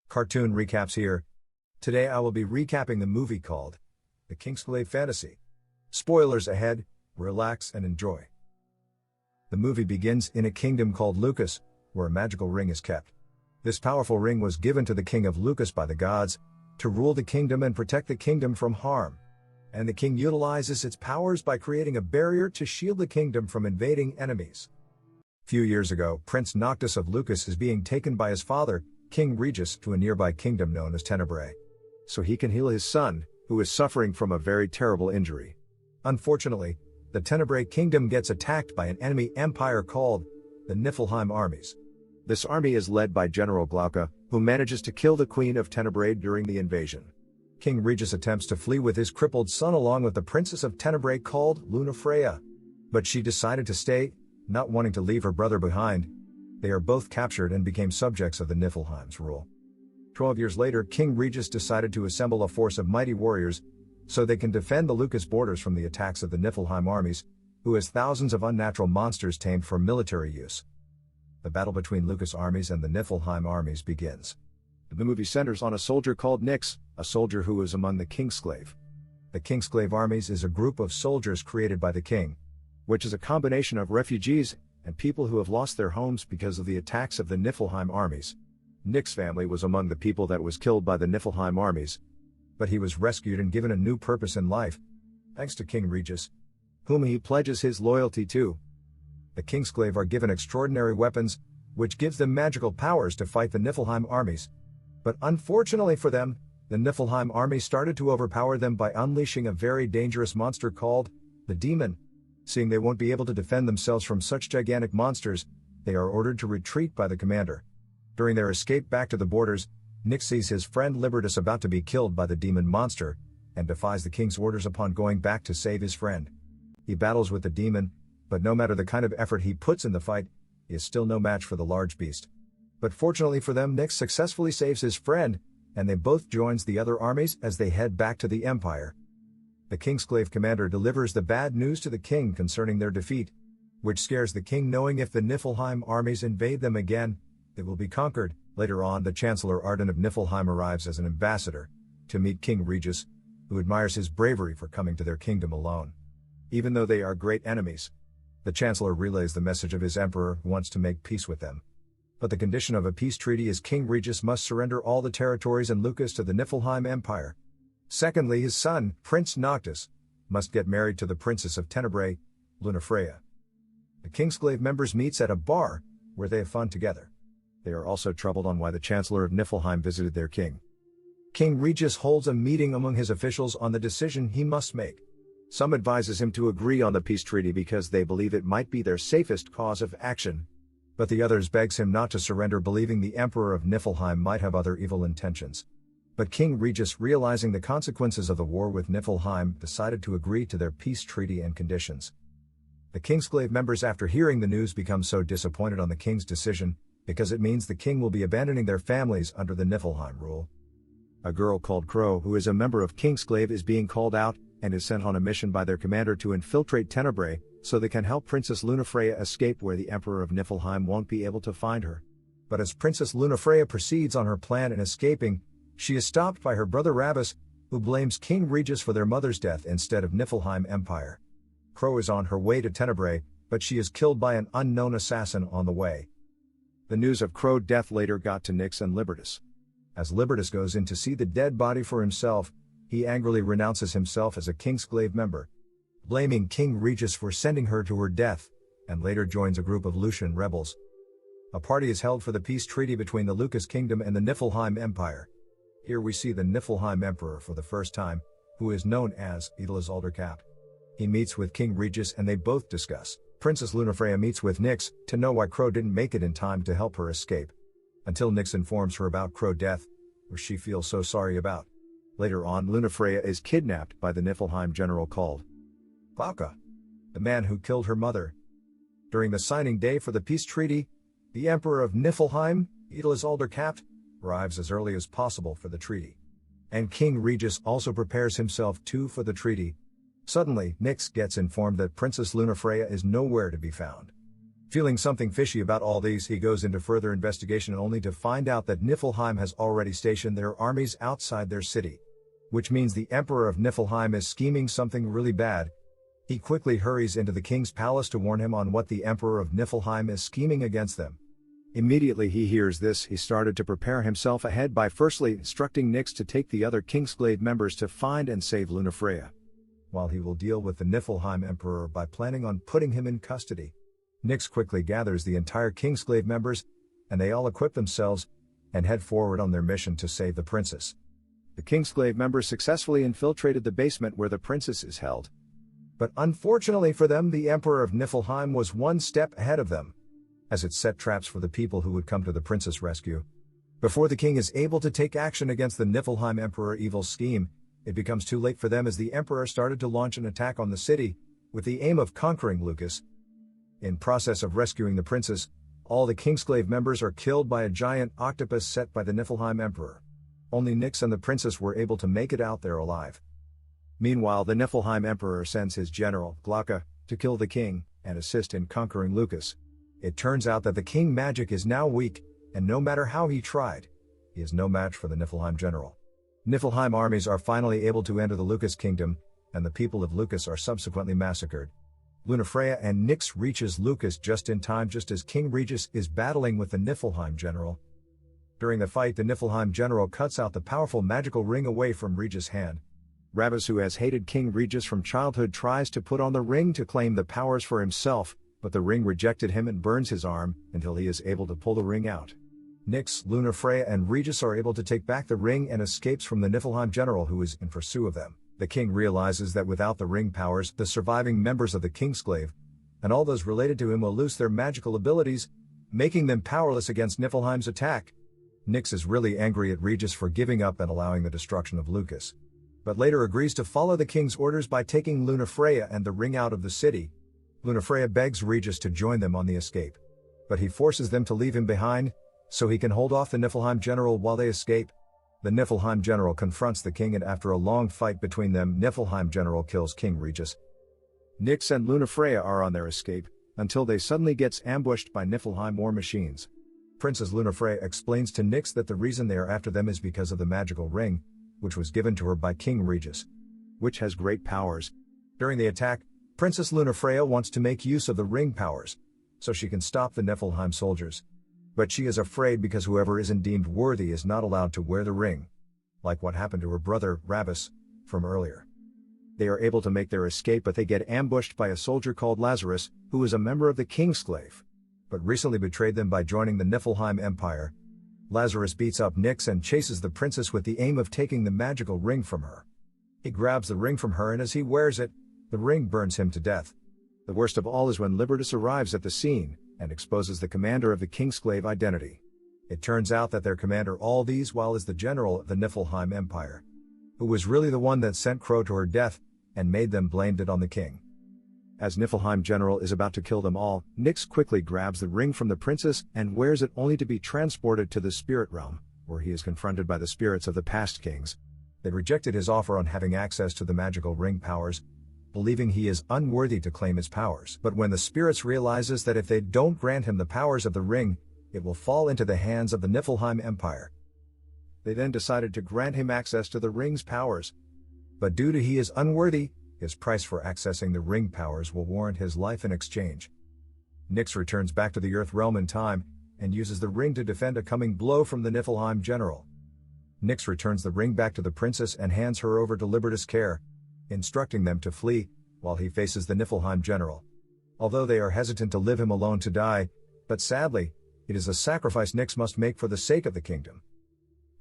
Cartoon recaps here. Today I will be recapping the movie called The Kingsglaive Fantasy. Spoilers ahead, relax and enjoy. The movie begins in a kingdom called Lucis, where a magical ring is kept. This powerful ring was given to the king of Lucis by the gods, to rule the kingdom and protect the kingdom from harm. And the king utilizes its powers by creating a barrier to shield the kingdom from invading enemies. Few years ago, Prince Noctis of Lucis is being taken by his father, King Regis, to a nearby kingdom known as Tenebrae, so he can heal his son, who is suffering from a very terrible injury. Unfortunately, the Tenebrae kingdom gets attacked by an enemy empire called the Niflheim armies. This army is led by General Glauca, who manages to kill the queen of Tenebrae during the invasion. King Regis attempts to flee with his crippled son along with the princess of Tenebrae called Lunafreya. But she decided to stay, not wanting to leave her brother behind. They are both captured and became subjects of the Niflheim's rule. 12 years later, King Regis decided to assemble a force of mighty warriors, so they can defend the Lucis borders from the attacks of the Niflheim armies, who has thousands of unnatural monsters tamed for military use. The battle between Lucis armies and the Niflheim armies begins. The movie centers on a soldier called Nix, a soldier who is among the Kingsglaive. The Kingsglaive armies is a group of soldiers created by the king, which is a combination of refugees and people who have lost their homes because of the attacks of the Niflheim armies. Nix's family was among the people that was killed by the Niflheim armies, but he was rescued and given a new purpose in life, thanks to King Regis, whom he pledges his loyalty to. The Kingsglaive are given extraordinary weapons, which gives them magical powers to fight the Niflheim armies. But unfortunately for them, the Niflheim army started to overpower them by unleashing a very dangerous monster called the Demon. Seeing they won't be able to defend themselves from such gigantic monsters, they are ordered to retreat by the commander. During their escape back to the borders, Nix sees his friend Libertas about to be killed by the demon monster, and defies the king's orders upon going back to save his friend. He battles with the demon, but no matter the kind of effort he puts in the fight, he is still no match for the large beast. But fortunately for them, Nix successfully saves his friend, and they both joins the other armies as they head back to the Empire. The Kingsglaive commander delivers the bad news to the king concerning their defeat, which scares the king, knowing if the Niflheim armies invade them again, they will be conquered. Later on, the Chancellor Arden of Niflheim arrives as an ambassador to meet King Regis, who admires his bravery for coming to their kingdom alone. Even though they are great enemies, the Chancellor relays the message of his emperor, who wants to make peace with them. But the condition of a peace treaty is King Regis must surrender all the territories in Lucis to the Niflheim Empire. Secondly, his son, Prince Noctis, must get married to the princess of Tenebrae, Lunafreya. The Kingsglaive members meets at a bar, where they have fun together. They are also troubled on why the Chancellor of Niflheim visited their king. King Regis holds a meeting among his officials on the decision he must make. Some advises him to agree on the peace treaty because they believe it might be their safest cause of action. But the others begs him not to surrender, believing the Emperor of Niflheim might have other evil intentions. But King Regis, realizing the consequences of the war with Niflheim, decided to agree to their peace treaty and conditions. The Kingsglaive members, after hearing the news, become so disappointed on the king's decision, because it means the king will be abandoning their families under the Niflheim rule. A girl called Crow, who is a member of Kingsglaive, is being called out, and is sent on a mission by their commander to infiltrate Tenebrae, so they can help Princess Lunafreya escape where the Emperor of Niflheim won't be able to find her. But as Princess Lunafreya proceeds on her plan in escaping, she is stopped by her brother Rabus, who blames King Regis for their mother's death instead of Niflheim Empire. Crow is on her way to Tenebrae, but she is killed by an unknown assassin on the way. The news of Crow's death later got to Nix and Libertas. As Libertas goes in to see the dead body for himself, he angrily renounces himself as a Kingsglaive member, blaming King Regis for sending her to her death, and later joins a group of Lucian rebels. A party is held for the peace treaty between the Lucis kingdom and the Niflheim Empire. Here we see the Niflheim Emperor for the first time, who is known as Idlis Aldercap. He meets with King Regis and they both discuss. Princess Lunafreya meets with Nix to know why Crow didn't make it in time to help her escape, until Nix informs her about Crow's death, which she feels so sorry about. Later on, Lunafreya is kidnapped by the Niflheim general called Glauca, the man who killed her mother. During the signing day for the peace treaty, the Emperor of Niflheim, Idlis Aldercap, arrives as early as possible for the treaty. And King Regis also prepares himself too for the treaty. Suddenly, Nix gets informed that Princess Lunafreya is nowhere to be found. Feeling something fishy about all these, he goes into further investigation only to find out that Niflheim has already stationed their armies outside their city. Which means the Emperor of Niflheim is scheming something really bad. He quickly hurries into the king's palace to warn him on what the Emperor of Niflheim is scheming against them. Immediately he hears this, he started to prepare himself ahead by firstly instructing Nyx to take the other Kingsglaive members to find and save Lunafreya, while he will deal with the Niflheim Emperor by planning on putting him in custody. Nyx quickly gathers the entire Kingsglaive members, and they all equip themselves and head forward on their mission to save the princess. The Kingsglaive members successfully infiltrated the basement where the princess is held. But unfortunately for them, the Emperor of Niflheim was one step ahead of them, as it set traps for the people who would come to the princess' rescue. Before the king is able to take action against the Niflheim Emperor evil scheme, it becomes too late for them as the Emperor started to launch an attack on the city, with the aim of conquering Lucis. In process of rescuing the princess, all the Kingsglaive members are killed by a giant octopus set by the Niflheim Emperor. Only Nyx and the princess were able to make it out there alive. Meanwhile, the Niflheim Emperor sends his general, Glocka, to kill the king, and assist in conquering Lucis. It turns out that the king magic is now weak, and no matter how he tried, he is no match for the Niflheim general. Niflheim armies are finally able to enter the Lucis kingdom, and the people of Lucis are subsequently massacred. Lunafreya and Nyx reaches Lucis just in time, just as King Regis is battling with the Niflheim general. During the fight, the Niflheim general cuts out the powerful magical ring away from Regis' hand. Rabus, who has hated King Regis from childhood, tries to put on the ring to claim the powers for himself, but the ring rejected him and burns his arm until he is able to pull the ring out. Nyx, Lunafreya and Regis are able to take back the ring and escapes from the Niflheim general, who is in pursuit of them. The king realizes that without the ring powers, the surviving members of the Kingsglaive, and all those related to him, will lose their magical abilities, making them powerless against Niflheim's attack. Nyx is really angry at Regis for giving up and allowing the destruction of Lucis, but later agrees to follow the king's orders by taking Lunafreya and the ring out of the city. Lunafreya begs Regis to join them on the escape, but he forces them to leave him behind, so he can hold off the Niflheim general while they escape. The Niflheim general confronts the king, and after a long fight between them, Niflheim general kills King Regis. Nyx and Lunafreya are on their escape, until they suddenly gets ambushed by Niflheim war machines. Princess Lunafreya explains to Nyx that the reason they are after them is because of the magical ring, which was given to her by King Regis, which has great powers. During the attack, Princess Lunafreya wants to make use of the ring powers, so she can stop the Niflheim soldiers. But she is afraid because whoever isn't deemed worthy is not allowed to wear the ring, like what happened to her brother, Rabus, from earlier. They are able to make their escape, but they get ambushed by a soldier called Lazarus, who is a member of the Kingsglaive, but recently betrayed them by joining the Niflheim Empire. Lazarus beats up Nyx and chases the princess with the aim of taking the magical ring from her. He grabs the ring from her, and as he wears it, the ring burns him to death. The worst of all is when Libertas arrives at the scene and exposes the commander of the Kingsglaive identity. It turns out that their commander all these while is the general of the Niflheim Empire, who was really the one that sent Crow to her death and made them blamed it on the king. As Niflheim general is about to kill them all, Nyx quickly grabs the ring from the princess and wears it, only to be transported to the spirit realm, where he is confronted by the spirits of the past kings. They rejected his offer on having access to the magical ring powers, believing he is unworthy to claim his powers. But when the spirits realizes that if they don't grant him the powers of the ring, it will fall into the hands of the Niflheim Empire, they then decided to grant him access to the ring's powers. But due to he is unworthy, his price for accessing the ring powers will warrant his life in exchange. Nyx returns back to the Earth realm in time, and uses the ring to defend a coming blow from the Niflheim general. Nyx returns the ring back to the princess and hands her over to Libertas' care, instructing them to flee, while he faces the Niflheim general. Although they are hesitant to leave him alone to die, but sadly, it is a sacrifice Nyx must make for the sake of the kingdom.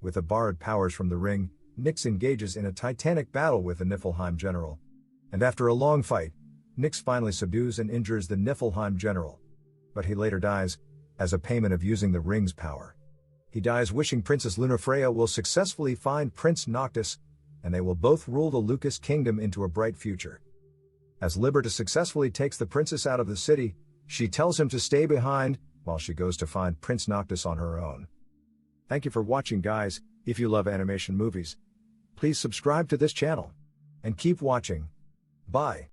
With the borrowed powers from the ring, Nyx engages in a titanic battle with the Niflheim general. And after a long fight, Nyx finally subdues and injures the Niflheim general. But he later dies, as a payment of using the ring's power. He dies wishing Princess Lunafreya will successfully find Prince Noctis, and they will both rule the Lucis kingdom into a bright future. As Libertas successfully takes the princess out of the city, she tells him to stay behind, while she goes to find Prince Noctis on her own. Thank you for watching, guys. If you love animation movies, please subscribe to this channel. And keep watching. Bye.